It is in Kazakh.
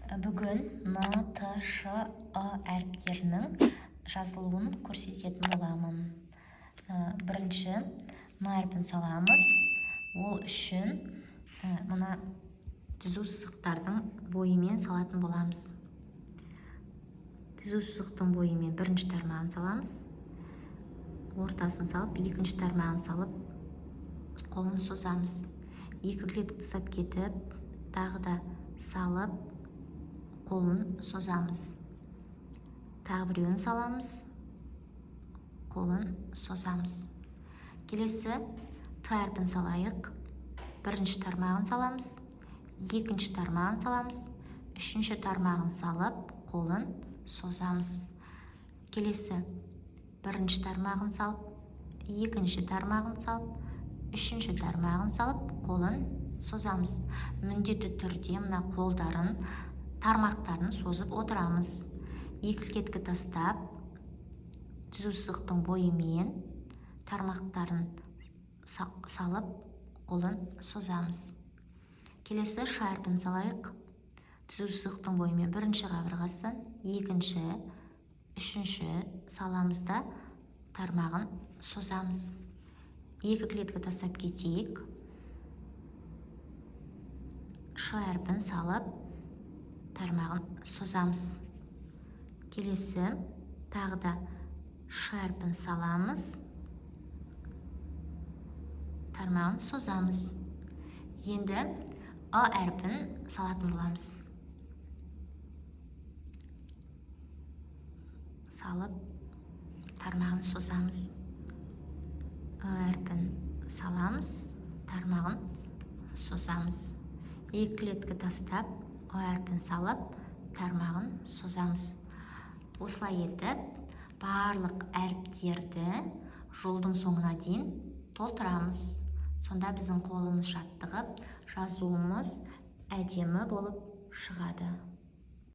Бүгін Н, Т, Ш, А әріптерінің жазылуын көрсететін боламын. Бірінші Н әріпін саламыз. Ол үшін мына түзу сызықтардың бойымен салатын боламыз. Түзу сызықтың бойымен бірінші тармағын саламыз. Ортасын салып, екінші тармағын салып, қолын созамыз. Екі клетка тастап кетіп, тағы да салып, қолын созамыз. Тағы біреуін саламыз, қолын созамыз. Келесі Т әрпін салайық. Бірінші тармағын саламыз, екінші тармағын саламыз, үшінші тармағын салып, қолын созамыз. Келесі бірінші тармағын салып, екінші тармағын салып, үшінші тармағын салып, қолын созамыз. Міндетті түрде мына қолдарын, тармақтарын созып отырамыз. Екі клетка тастап, түзу сызықтың бойымен тармақтарын салып, қолын созамыз. Келесі Ш әрпін салайық. Түзу сызықтың бойымен бірінші қабырғасын, екінші, үшінші саламыз да тармағын созамыз. Екі клетка тастап кетейік. Ш әрпін салып, тармағын созамыз. Келесі тағы да Ш әрпін саламыз, тармағын созамыз. Енді А әрпін салатын боламыз. Салып, тармағын созамыз. А әрпін саламыз, тармағын созамыз. Екі клетка тастап, А әрпін салып, тармағын созамыз. Осылай етіп, барлық әріптерді жолдың соңына дейін толтырамыз. Сонда біздің қолымыз жаттығып, жазуымыз әдемі болып шығады.